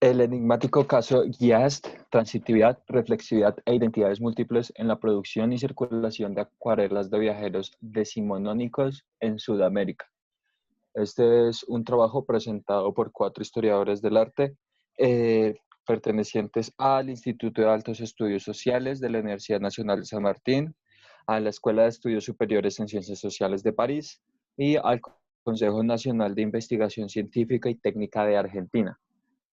El enigmático caso Giast, transitividad, reflexividad e identidades múltiples en la producción y circulación de acuarelas de viajeros decimonónicos en Sudamérica. Este es un trabajo presentado por 4 historiadores del arte pertenecientes al Instituto de Altos Estudios Sociales de la Universidad Nacional de San Martín, a la Escuela de Estudios Superiores en Ciencias Sociales de París y al Consejo Nacional de Investigación Científica y Técnica de Argentina.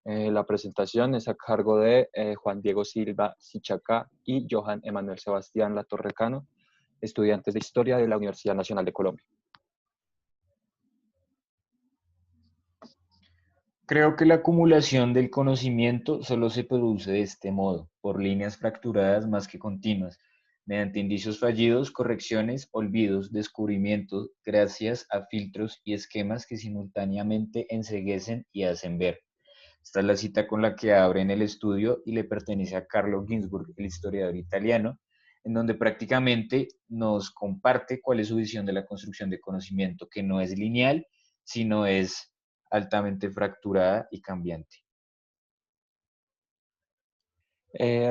La presentación es a cargo de Juan Diego Silva Sichacá y Johan Emanuel Sebastián Latorrecano, estudiantes de Historia de la Universidad Nacional de Colombia. Creo que la acumulación del conocimiento solo se produce de este modo, por líneas fracturadas más que continuas, mediante indicios fallidos, correcciones, olvidos, descubrimientos, gracias a filtros y esquemas que simultáneamente enceguecen y hacen ver. Esta es la cita con la que abren el estudio y le pertenece a Carlo Ginzburg, el historiador italiano, en donde prácticamente nos comparte cuál es su visión de la construcción de conocimiento, que no es lineal, sino es altamente fracturada y cambiante.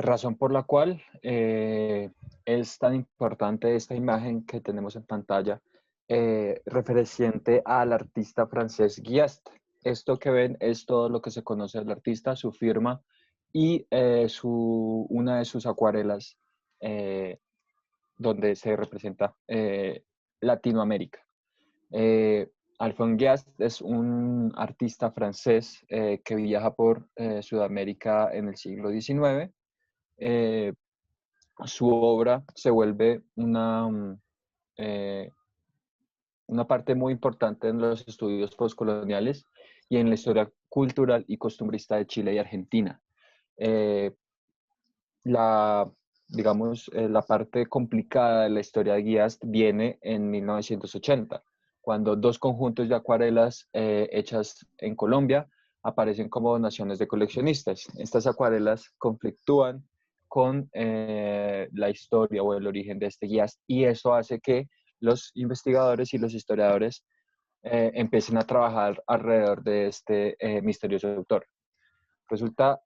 Razón por la cual es tan importante esta imagen que tenemos en pantalla, referente al artista francés Giast. Esto que ven es todo lo que se conoce del artista, su firma y una de sus acuarelas donde se representa Latinoamérica. Eh, Alphonse Giast es un artista francés que viaja por Sudamérica en el siglo XIX. Eh, Su obra se vuelve una parte muy importante en los estudios postcoloniales y en la historia cultural y costumbrista de Chile y Argentina. Eh, la, la parte complicada de la historia de Guías viene en 1980, cuando 2 conjuntos de acuarelas hechas en Colombia aparecen como donaciones de coleccionistas. Estas acuarelas conflictúan con la historia o el origen de este Guías y eso hace que los investigadores y los historiadores empiecen a trabajar alrededor de este misterioso autor. Resulta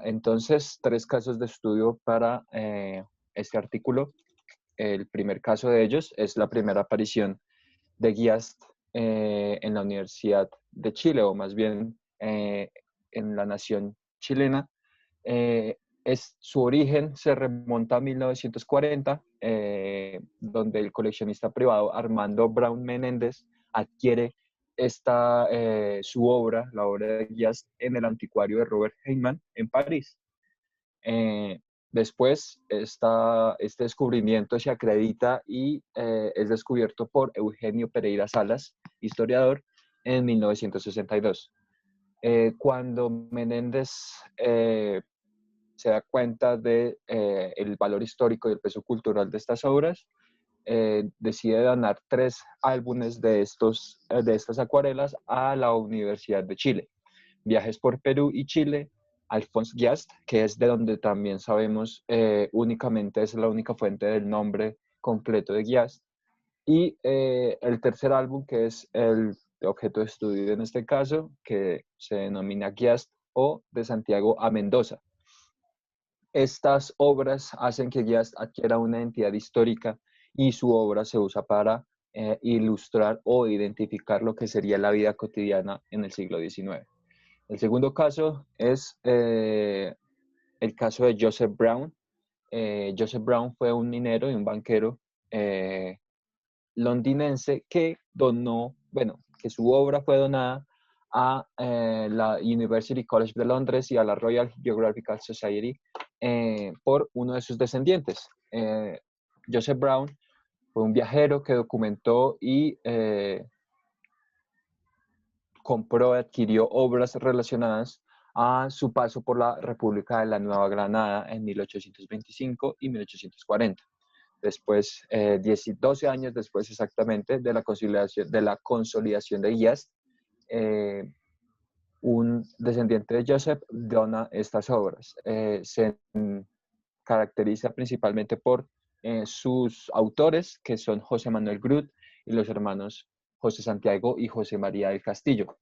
entonces 3 casos de estudio para este artículo. El primer caso de ellos es la primera aparición de Guías en la Universidad de Chile, o más bien en la nación chilena. Su origen se remonta a 1940, donde el coleccionista privado Armando Brown Menéndez adquiere su obra, la obra de Guías, en el anticuario de Robert Heinman en París. Eh, Después, este descubrimiento se acredita y es descubierto por Eugenio Pereira Salas, historiador, en 1962. Cuando Menéndez se da cuenta de el valor histórico y el peso cultural de estas obras, decide donar 3 álbumes de estas acuarelas a la Universidad de Chile. Viajes por Perú y Chile, Alphonse Giast, que es de donde también sabemos únicamente es la única fuente del nombre completo de Giast. Y el tercer álbum, que es el objeto de estudio en este caso, que se denomina Giast o de Santiago a Mendoza. Estas obras hacen que Giast adquiera una identidad histórica y su obra se usa para ilustrar o identificar lo que sería la vida cotidiana en el siglo XIX. El segundo caso es el caso de Joseph Brown. Joseph Brown fue un minero y un banquero londinense que que su obra fue donada a la University College de Londres y a la Royal Geographical Society por uno de sus descendientes. Joseph Brown fue un viajero que documentó y compró y adquirió obras relacionadas a su paso por la República de la Nueva Granada en 1825 y 1840. Después, 12 años después exactamente de la consolidación de Guías, un descendiente de Joseph dona estas obras. Se caracteriza principalmente por sus autores, que son José Manuel Grut y los hermanos José Santiago y José María del Castillo.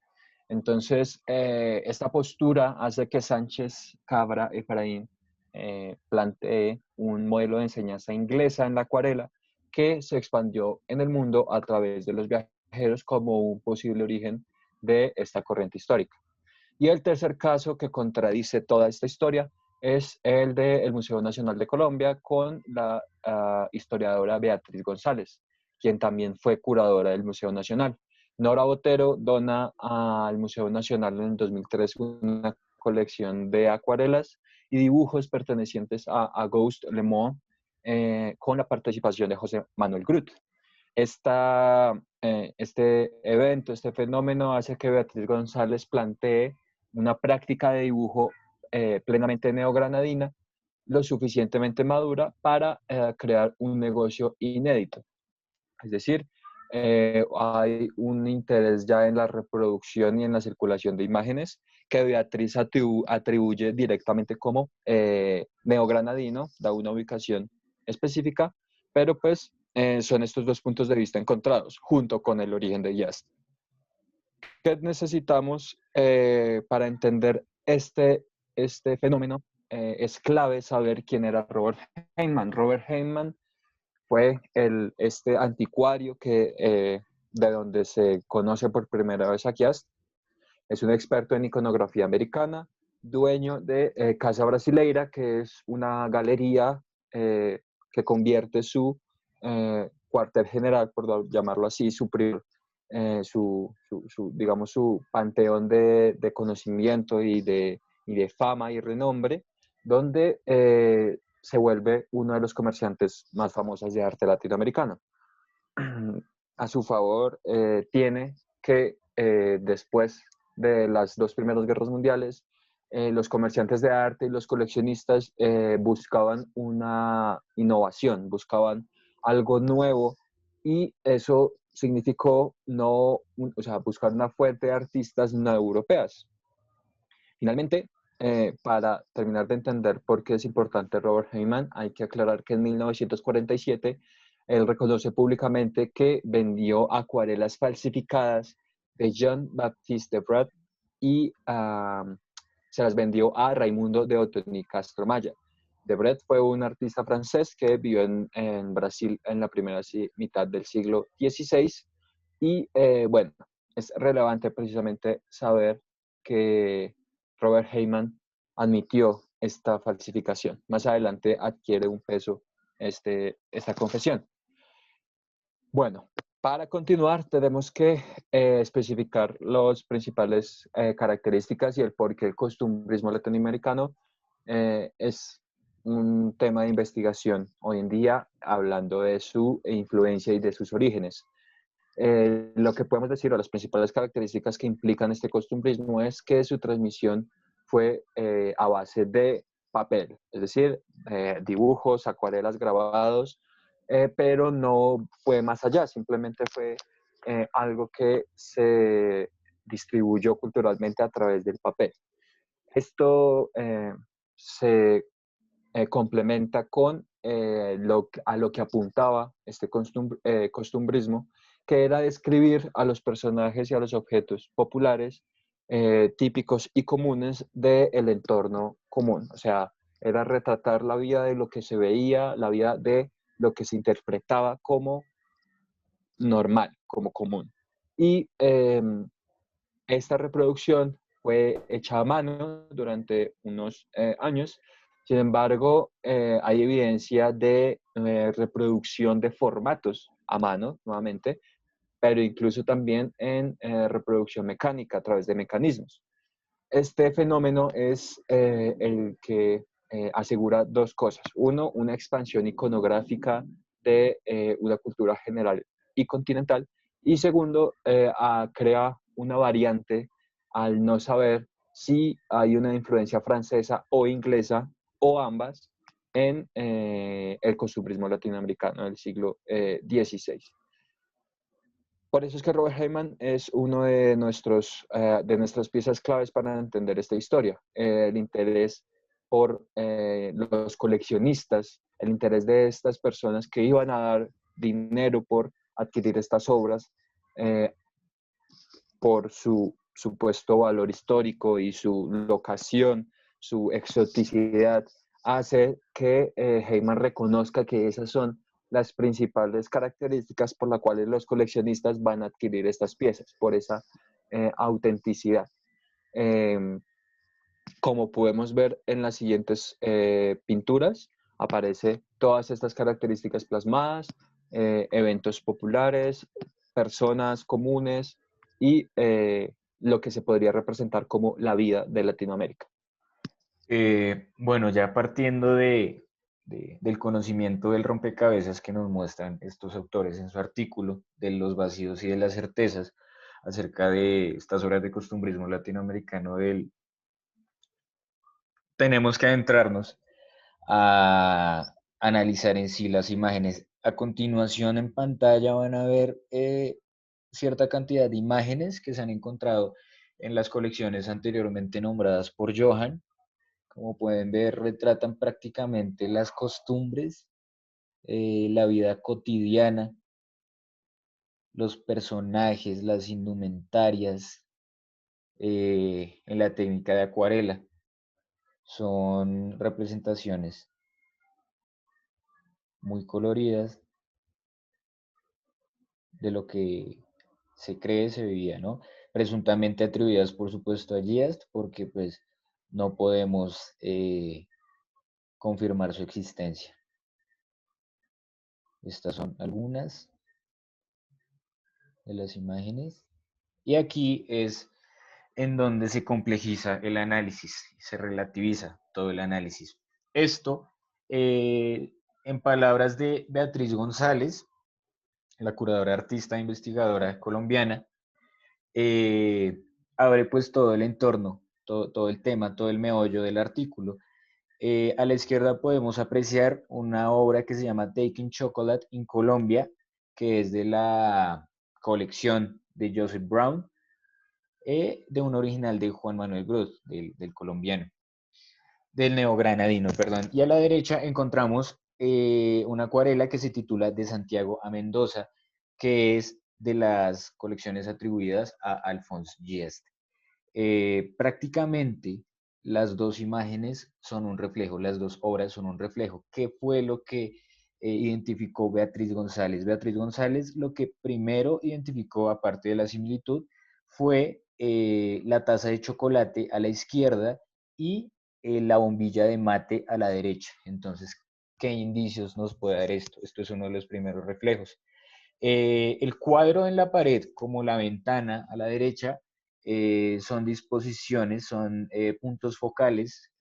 Entonces, esta postura hace que Sánchez Cabra Efraín plantee un modelo de enseñanza inglesa en la acuarela que se expandió en el mundo a través de los viajeros como un posible origen de esta corriente histórica. Y el tercer caso que contradice toda esta historia es el del Museo Nacional de Colombia con la historiadora Beatriz González, quien también fue curadora del Museo Nacional. Nora Botero dona al Museo Nacional en el 2003 una colección de acuarelas y dibujos pertenecientes a Auguste Le Monde, con la participación de José Manuel Grut. Este evento, este fenómeno hace que Beatriz González plantee una práctica de dibujo plenamente neogranadina, lo suficientemente madura para crear un negocio inédito. Es decir, hay un interés ya en la reproducción y en la circulación de imágenes que Beatriz atribuye directamente como neogranadino, da una ubicación específica, pero pues son estos dos puntos de vista encontrados, junto con el origen de jazz. ¿Qué necesitamos para entender este fenómeno? Es clave saber quién era Robert Heinman. Robert Heinman fue este anticuario de donde se conoce por primera vez a Kiast. Es un experto en iconografía americana, dueño de Casa Brasileira, que es una galería que convierte su cuartel general, por llamarlo así, digamos, su panteón de conocimiento y de fama y renombre, donde se vuelve uno de los comerciantes más famosos de arte latinoamericano. A su favor, tiene que después de las dos primeras guerras mundiales, los comerciantes de arte y los coleccionistas buscaban una innovación, buscaban algo nuevo, y eso significó buscar una fuente de artistas no europeas. Finalmente, para terminar de entender por qué es importante Robert Heinman, hay que aclarar que en 1947 él reconoce públicamente que vendió acuarelas falsificadas de Jean-Baptiste Debret y se las vendió a Raimundo de Otoni Castromaya. Debret fue un artista francés que vivió en Brasil en la primera mitad del siglo XVI y bueno, es relevante precisamente saber que Robert Heinman admitió esta falsificación. Más adelante adquiere un peso esta confesión. Bueno, para continuar tenemos que especificar las principales características y el por qué el costumbrismo latinoamericano es un tema de investigación hoy en día, hablando de su influencia y de sus orígenes. Lo que podemos decir, o las principales características que implican este costumbrismo, es que su transmisión fue a base de papel, es decir, dibujos, acuarelas, grabados, pero no fue más allá, simplemente fue algo que se distribuyó culturalmente a través del papel. Esto se complementa con a lo que apuntaba este costumbrismo, que era describir a los personajes y a los objetos populares típicos y comunes del entorno común. O sea, era retratar la vida de lo que se veía, la vida de lo que se interpretaba como normal, como común. Y esta reproducción fue hecha a mano durante unos años. Sin embargo, hay evidencia de reproducción de formatos a mano, nuevamente, pero incluso también en reproducción mecánica a través de mecanismos. Este fenómeno es el que asegura dos cosas. Uno, una expansión iconográfica de una cultura general y continental. Y segundo, crea una variante al no saber si hay una influencia francesa o inglesa o ambas en el costumbrismo latinoamericano del siglo XVI. Por eso es que Robert Heinman es uno de nuestras piezas claves para entender esta historia. El interés por los coleccionistas, el interés de estas personas que iban a dar dinero por adquirir estas obras, por su supuesto valor histórico y su locación, su exoticidad, hace que Heyman reconozca que esas son las principales características por las cuales los coleccionistas van a adquirir estas piezas, por esa autenticidad. Eh, Como podemos ver en las siguientes pinturas, aparece todas estas características plasmadas, eventos populares, personas comunes y lo que se podría representar como la vida de Latinoamérica. Bueno, ya partiendo del conocimiento del rompecabezas que nos muestran estos autores en su artículo, de los vacíos y de las certezas, acerca de estas obras de costumbrismo latinoamericano, tenemos que adentrarnos a analizar en sí las imágenes. A continuación en pantalla van a ver cierta cantidad de imágenes que se han encontrado en las colecciones anteriormente nombradas por Johan. Como pueden ver, retratan prácticamente las costumbres, la vida cotidiana, los personajes, las indumentarias, en la técnica de acuarela. Son representaciones muy coloridas de lo que se cree se vivía, ¿no? Presuntamente atribuidas, por supuesto, a Giast, porque pues no podemos confirmar su existencia. Estas son algunas de las imágenes. Y aquí es en donde se complejiza el análisis, se relativiza todo el análisis. Esto, en palabras de Beatriz González, la curadora artista e investigadora colombiana, eh, abre pues todo el entorno, todo el tema, todo el meollo del artículo. A la izquierda podemos apreciar una obra que se llama Taking Chocolate in Colombia, que es de la colección de Joseph Brown, de un original de Juan Manuel Gross, del colombiano, del neogranadino, perdón. Y a la derecha encontramos una acuarela que se titula De Santiago a Mendoza, que es de las colecciones atribuidas a Alphonse Giest. Prácticamente las dos imágenes son un reflejo, las dos obras son un reflejo. ¿Qué fue lo que identificó Beatriz González? Beatriz González lo que primero identificó, aparte de la similitud, fue la taza de chocolate a la izquierda y la bombilla de mate a la derecha. Entonces, ¿qué indicios nos puede dar esto? Esto es uno de los primeros reflejos. El cuadro en la pared, como la ventana a la derecha, son disposiciones, son puntos focales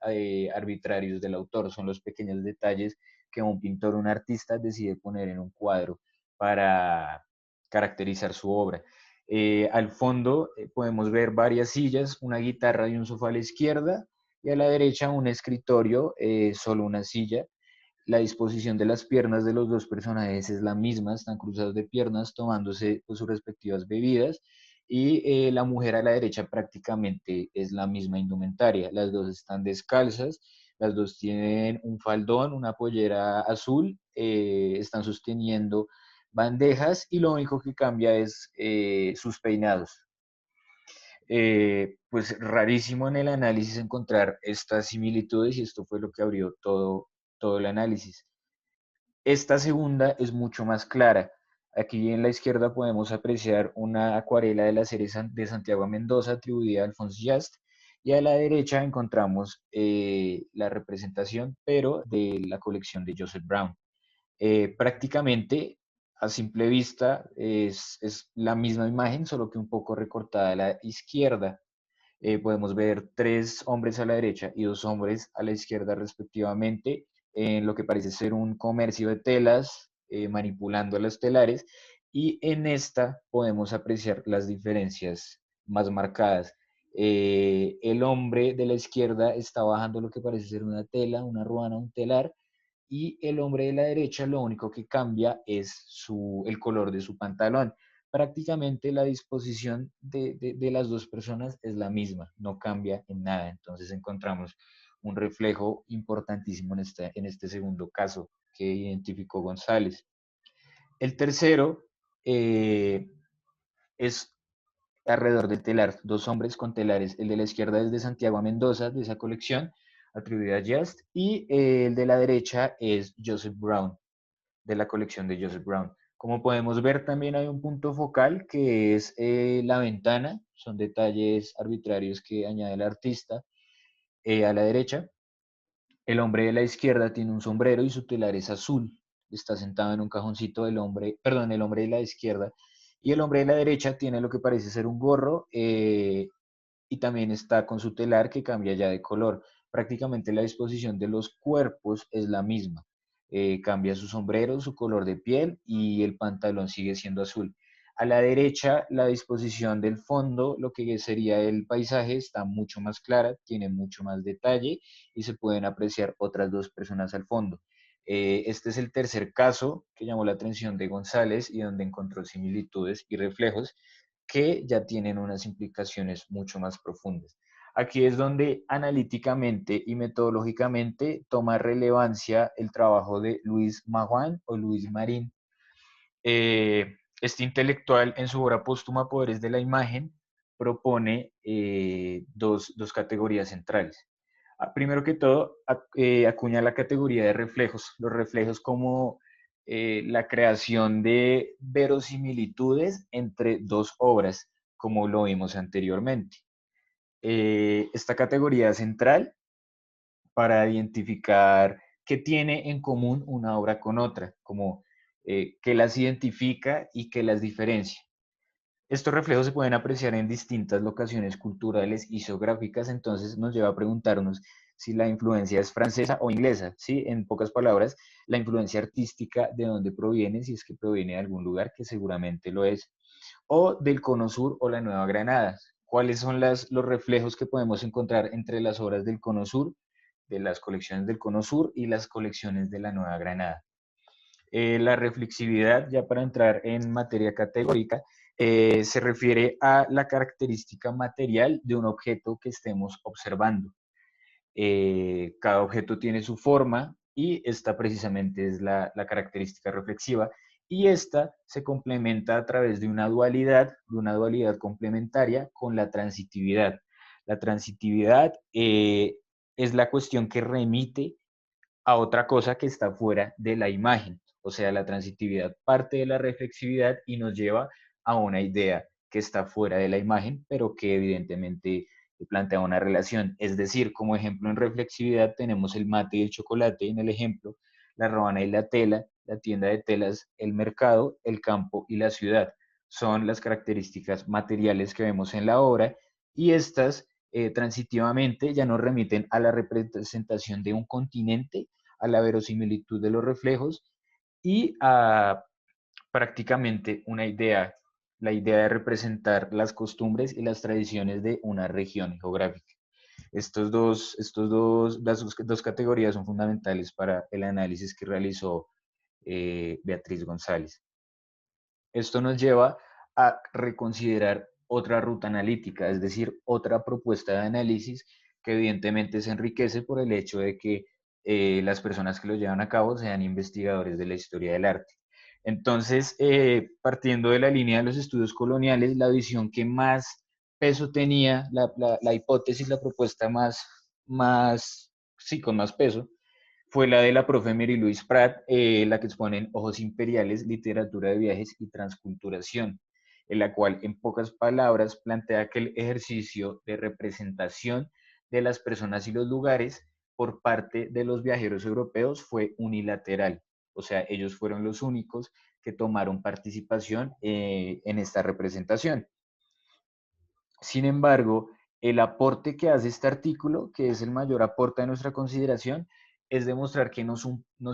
arbitrarios del autor, son los pequeños detalles que un pintor, un artista decide poner en un cuadro para caracterizar su obra. Al fondo podemos ver varias sillas, una guitarra y un sofá a la izquierda, y a la derecha un escritorio, solo una silla. La disposición de las piernas de los dos personajes es la misma, están cruzados de piernas tomándose pues, sus respectivas bebidas, y la mujer a la derecha prácticamente es la misma indumentaria, las dos están descalzas, las dos tienen un faldón, una pollera azul, están sosteniendo bandejas y lo único que cambia es sus peinados. Pues rarísimo en el análisis encontrar estas similitudes y esto fue lo que abrió todo el análisis. Esta segunda es mucho más clara. Aquí en la izquierda podemos apreciar una acuarela de la serie de Santiago Mendoza atribuida a Alphonse Yast, y a la derecha encontramos la representación, pero de la colección de Joseph Brown. Prácticamente a simple vista es la misma imagen, solo que un poco recortada a la izquierda. Podemos ver tres hombres a la derecha y dos hombres a la izquierda respectivamente, en lo que parece ser un comercio de telas, manipulando las telares, y en esta podemos apreciar las diferencias más marcadas. El hombre de la izquierda está bajando lo que parece ser una tela, una ruana, un telar, y el hombre de la derecha lo único que cambia es el color de su pantalón. Prácticamente la disposición de las dos personas es la misma, no cambia en nada. Entonces encontramos un reflejo importantísimo en este segundo caso que identificó González. El tercero es alrededor del telar, dos hombres con telares. El de la izquierda es de Santiago Mendoza, de esa colección, atribuida a Just, y el de la derecha es Joseph Brown, de la colección de Joseph Brown. Como podemos ver, también hay un punto focal que es la ventana, son detalles arbitrarios que añade el artista. A la derecha, el hombre de la izquierda tiene un sombrero y su telar es azul. Está sentado en un cajoncito del hombre, perdón, el hombre de la izquierda. Y el hombre de la derecha tiene lo que parece ser un gorro y también está con su telar que cambia ya de color. Prácticamente la disposición de los cuerpos es la misma. Cambia su sombrero, su color de piel y el pantalón sigue siendo azul. A la derecha, la disposición del fondo, lo que sería el paisaje, está mucho más clara, tiene mucho más detalle y se pueden apreciar otras dos personas al fondo. Este es el tercer caso que llamó la atención de González y donde encontró similitudes y reflejos que ya tienen unas implicaciones mucho más profundas. Aquí es donde analíticamente y metodológicamente toma relevancia el trabajo de Luis Majuan o Luis Marín. Este intelectual en su obra póstuma Poderes de la Imagen propone dos categorías centrales. Primero que todo, acuña la categoría de reflejos, los reflejos como la creación de verosimilitudes entre dos obras, como lo vimos anteriormente. Esta categoría central para identificar qué tiene en común una obra con otra, como qué las identifica y qué las diferencia. Estos reflejos se pueden apreciar en distintas locaciones culturales y geográficas, entonces nos lleva a preguntarnos si la influencia es francesa o inglesa, ¿sí? En pocas palabras, la influencia artística de dónde proviene, si es que proviene de algún lugar, que seguramente lo es, o del Cono Sur o la Nueva Granada. ¿Cuáles son los reflejos que podemos encontrar entre las obras del Cono Sur, de las colecciones del Cono Sur y las colecciones de la Nueva Granada? La reflexividad, ya para entrar en materia categórica, se refiere a la característica material de un objeto que estemos observando. Cada objeto tiene su forma y esta precisamente es la característica reflexiva y esta se complementa a través de una dualidad complementaria con la transitividad. La transitividad es la cuestión que remite a otra cosa que está fuera de la imagen. O sea, la transitividad parte de la reflexividad y nos lleva a una idea que está fuera de la imagen, pero que evidentemente plantea una relación. Es decir, como ejemplo en reflexividad tenemos el mate y el chocolate en el ejemplo, la rabana y la tela, la tienda de telas, el mercado, el campo y la ciudad. Son las características materiales que vemos en la obra y estas transitivamente ya nos remiten a la representación de un continente, a la verosimilitud de los reflejos y a prácticamente una idea, la idea de representar las costumbres y las tradiciones de una región geográfica. Las dos categorías son fundamentales para el análisis que realizó Beatriz González. Esto nos lleva a reconsiderar otra ruta analítica, es decir, otra propuesta de análisis que evidentemente se enriquece por el hecho de que las personas que lo llevan a cabo sean investigadores de la historia del arte. Entonces, partiendo de la línea de los estudios coloniales, la visión que más peso tenía, la hipótesis, la propuesta sí, con más peso, fue la de la profe Mary Louise Pratt, la que expone en Ojos Imperiales, Literatura de Viajes y Transculturación, en la cual, en pocas palabras, plantea que el ejercicio de representación de las personas y los lugares por parte de los viajeros europeos fue unilateral. O sea, ellos fueron los únicos que tomaron participación en esta representación. Sin embargo, el aporte que hace este artículo, que es el mayor aporte de nuestra consideración, es demostrar que no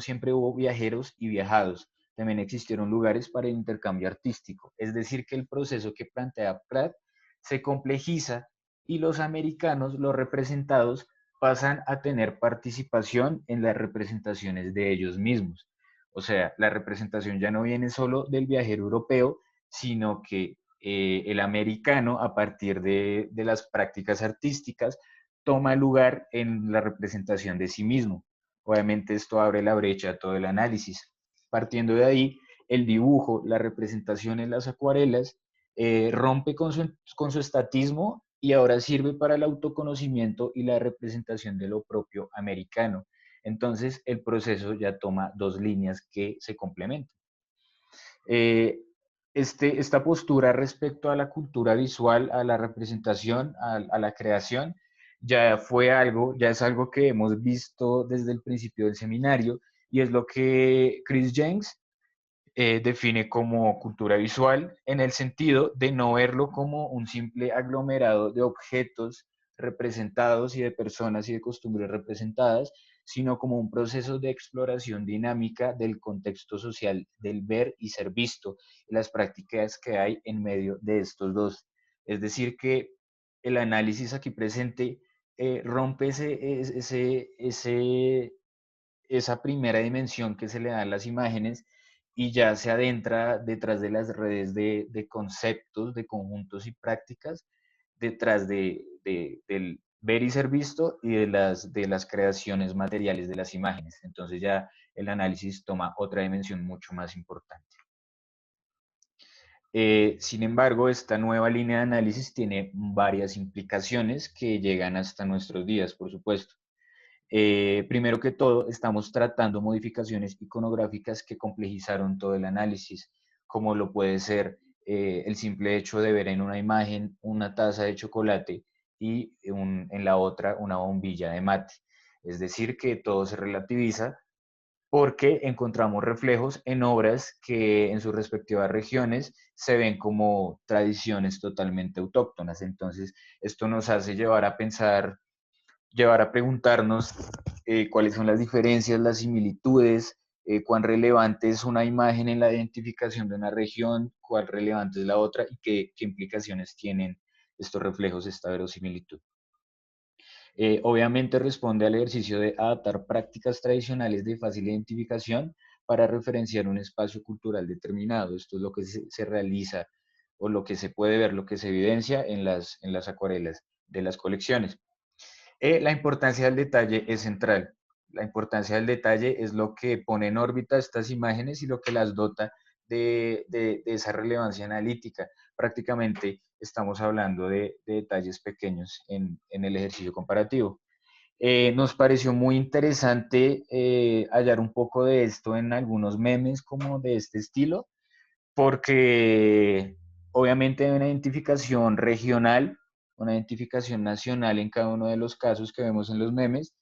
siempre hubo viajeros y viajados, también existieron lugares para el intercambio artístico. Es decir, que el proceso que plantea Pratt se complejiza y los americanos, los representados, pasan a tener participación en las representaciones de ellos mismos. O sea, la representación ya no viene solo del viajero europeo, sino que el americano, a partir de las prácticas artísticas, toma lugar en la representación de sí mismo. Obviamente esto abre la brecha a todo el análisis. Partiendo de ahí, el dibujo, la representación en las acuarelas rompe con su estatismo y ahora sirve para el autoconocimiento y la representación de lo propio americano. Entonces, el proceso ya toma dos líneas que se complementan. Esta postura respecto a la cultura visual, a la representación, a la creación, ya es algo que hemos visto desde el principio del seminario y es lo que Chris James define como cultura visual en el sentido de no verlo como un simple aglomerado de objetos representados y de personas y de costumbres representadas, sino como un proceso de exploración dinámica del contexto social del ver y ser visto y las prácticas que hay en medio de estos dos. Es decir, que el análisis aquí presente rompe esa primera dimensión que se le da a las imágenes y ya se adentra detrás de las redes de conceptos, de conjuntos y prácticas, detrás del ver y ser visto y de las creaciones materiales de las imágenes. Entonces ya el análisis toma otra dimensión mucho más importante. Sin embargo, esta nueva línea de análisis tiene varias implicaciones que llegan hasta nuestros días, por supuesto. Primero que todo, estamos tratando modificaciones iconográficas que complejizaron todo el análisis, como lo puede ser el simple hecho de ver en una imagen una taza de chocolate y en la otra una bombilla de mate. Es decir, que todo se relativiza porque encontramos reflejos en obras que en sus respectivas regiones se ven como tradiciones totalmente autóctonas. Entonces, esto nos hace llevar a preguntarnos cuáles son las diferencias, las similitudes, cuán relevante es una imagen en la identificación de una región, cuál relevante es la otra y qué implicaciones tienen estos reflejos, esta verosimilitud. Obviamente responde al ejercicio de adaptar prácticas tradicionales de fácil identificación para referenciar un espacio cultural determinado. Esto es lo que se realiza o lo que se puede ver, lo que se evidencia en las acuarelas de las colecciones. La importancia del detalle es central. La importancia del detalle es lo que pone en órbita estas imágenes y lo que las dota de esa relevancia analítica. Prácticamente estamos hablando de detalles pequeños en el ejercicio comparativo. Nos pareció muy interesante hallar un poco de esto en algunos memes como de este estilo, porque obviamente hay una identificación regional, una identificación nacional en cada uno de los casos que vemos en los memes,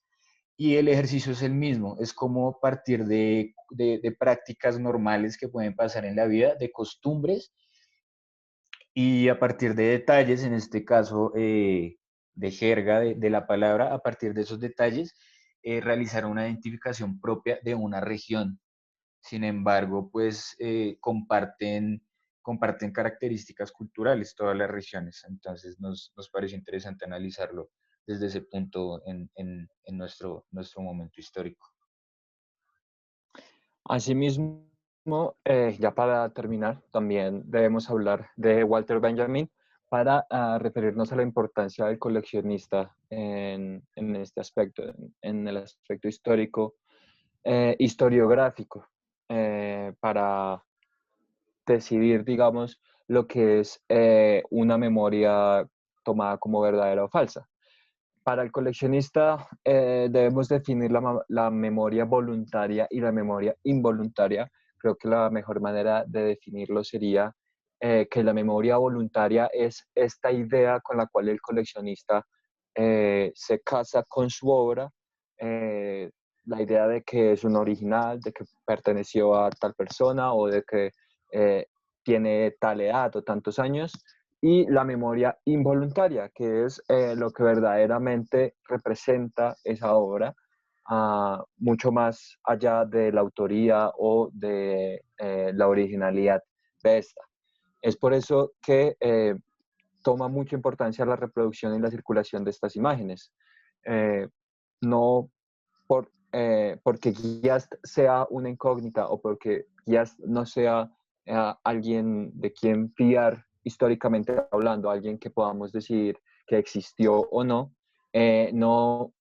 y el ejercicio es el mismo, es como partir de prácticas normales que pueden pasar en la vida, de costumbres, y a partir de detalles, en este caso de jerga de la palabra, a partir de esos detalles, realizar una identificación propia de una región. Sin embargo, pues comparten características culturales todas las regiones. Entonces nos pareció interesante analizarlo desde ese punto en nuestro momento histórico. Asimismo, ya para terminar, también debemos hablar de Walter Benjamin para referirnos a la importancia del coleccionista en este aspecto, en el aspecto histórico, historiográfico, para decidir, digamos, lo que es una memoria tomada como verdadera o falsa. Para el coleccionista debemos definir la memoria voluntaria y la memoria involuntaria. Creo que la mejor manera de definirlo sería que la memoria voluntaria es esta idea con la cual el coleccionista se casa con su obra, eh, la idea de que es un original, de que perteneció a tal persona o de que eh, tiene tal edad o tantos años, y la memoria involuntaria, que es lo que verdaderamente representa esa obra, mucho más allá de la autoría o de la originalidad de esta. Es por eso que toma mucha importancia la reproducción y la circulación de estas imágenes. No porque Guías sea una incógnita o porque Guías no sea alguien de quien fiar históricamente hablando, alguien que podamos decir que existió o no, no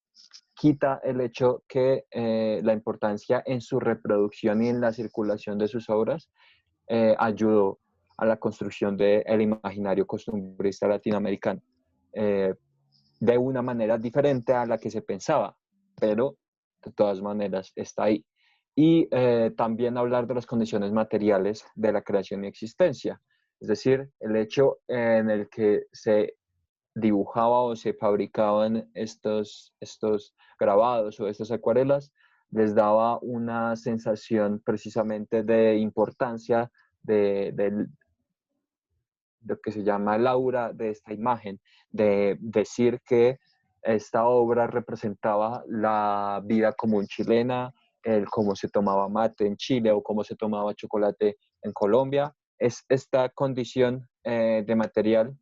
quita el hecho que la importancia en su reproducción y en la circulación de sus obras ayudó a la construcción del imaginario costumbrista latinoamericano, de una manera diferente a la que se pensaba, pero de todas maneras está ahí. Y también hablar de las condiciones materiales de la creación y existencia, es decir, el hecho en el que se dibujaba o se fabricaban estos grabados o estas acuarelas, les daba una sensación precisamente de importancia de lo que se llama el aura de esta imagen, de decir que esta obra representaba la vida común chilena, el cómo se tomaba mate en Chile o cómo se tomaba chocolate en Colombia. Es esta condición de material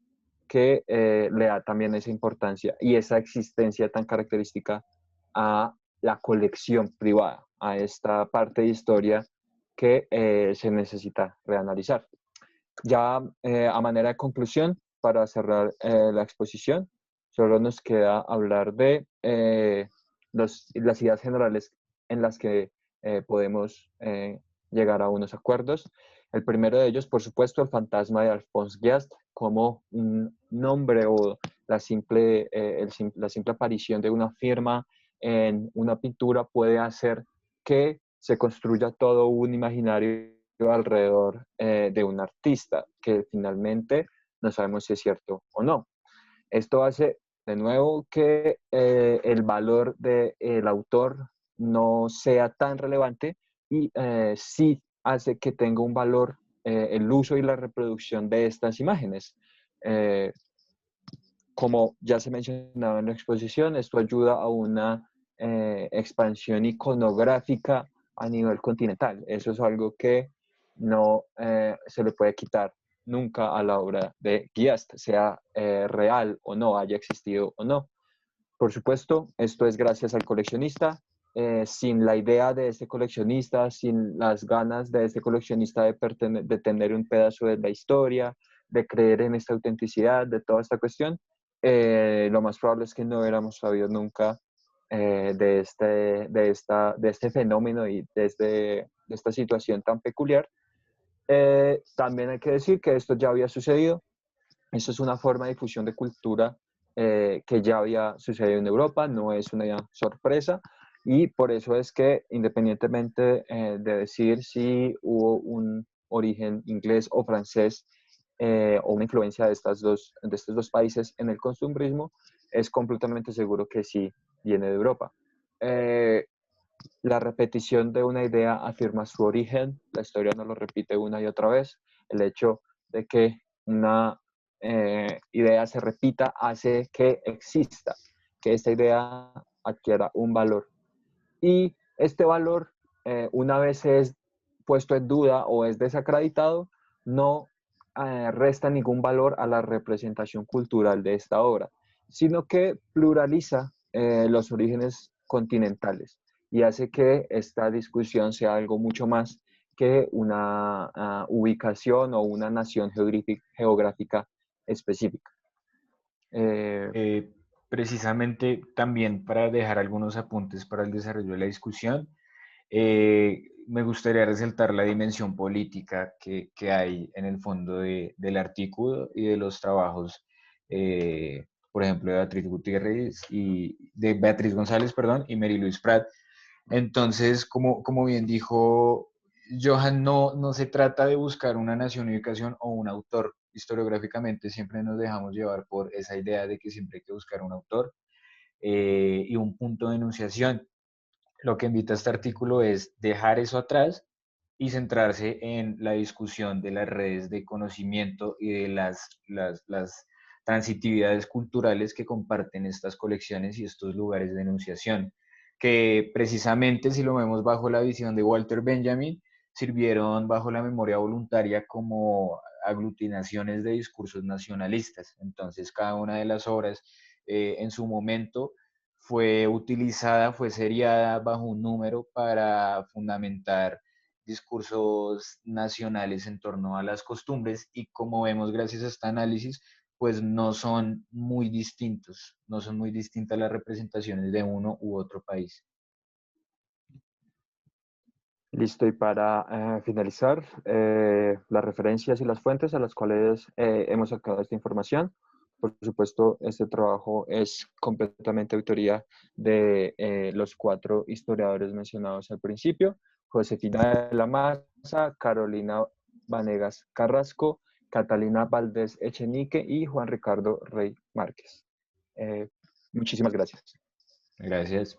que le da también esa importancia y esa existencia tan característica a la colección privada, a esta parte de historia que se necesita reanalizar. Ya a manera de conclusión, para cerrar la exposición, solo nos queda hablar de las ideas generales en las que podemos llegar a unos acuerdos. El primero de ellos, por supuesto, el fantasma de Alphonse Guiast, como un nombre o la simple aparición de una firma en una pintura puede hacer que se construya todo un imaginario alrededor de un artista, que finalmente no sabemos si es cierto o no. Esto hace de nuevo que el valor del autor no sea tan relevante y sí hace que tenga un valor el uso y la reproducción de estas imágenes. Eh, Como ya se mencionaba en la exposición, esto ayuda a una expansión iconográfica a nivel continental. Eso es algo que no se le puede quitar nunca a la obra de Guiast, sea real o no, haya existido o no. Por supuesto, esto es gracias al coleccionista. Sin la idea de este coleccionista, sin las ganas de este coleccionista de tener un pedazo de la historia, de creer en esta autenticidad, de toda esta cuestión, lo más probable es que no hubiéramos sabido nunca de este fenómeno y de esta situación tan peculiar. También hay que decir que esto ya había sucedido. Esto es una forma de difusión de cultura que ya había sucedido en Europa, no es una sorpresa. Y por eso es que, independientemente de decir si hubo un origen inglés o francés o una influencia de estos dos países en el costumbrismo, es completamente seguro que sí viene de Europa. Eh, la repetición de una idea afirma su origen, la historia no lo repite una y otra vez. El hecho de que una idea se repita hace que exista, que esta idea adquiera un valor. Y este valor, una vez es puesto en duda o es desacreditado, no resta ningún valor a la representación cultural de esta obra, sino que pluraliza los orígenes continentales y hace que esta discusión sea algo mucho más que una ubicación o una nación geográfica específica. Eh, Eh, Precisamente también para dejar algunos apuntes para el desarrollo de la discusión, me gustaría resaltar la dimensión política que hay en el fondo del artículo y de los trabajos, por ejemplo, de Beatriz Gutiérrez y de Beatriz González, perdón, y Mary Louise Prat. Entonces, como bien dijo Johan, no se trata de buscar una nación, ubicación o un autor. Historiográficamente siempre nos dejamos llevar por esa idea de que siempre hay que buscar un autor y un punto de enunciación. Lo que invita este artículo es dejar eso atrás y centrarse en la discusión de las redes de conocimiento y de las transitividades culturales que comparten estas colecciones y estos lugares de enunciación, que precisamente si lo vemos bajo la visión de Walter Benjamin, sirvieron bajo la memoria voluntaria como aglutinaciones de discursos nacionalistas. Entonces, cada una de las obras en su momento fue utilizada, fue seriada bajo un número para fundamentar discursos nacionales en torno a las costumbres y como vemos gracias a este análisis, pues no son muy distintos, no son muy distintas las representaciones de uno u otro país. Listo, y para finalizar, las referencias y las fuentes a las cuales hemos sacado esta información. Por supuesto, este trabajo es completamente autoría de los 4 historiadores mencionados al principio: Josefina de la Maza, Carolina Vanegas Carrasco, Catalina Valdés Echenique y Juan Ricardo Rey Márquez. Muchísimas gracias. Gracias.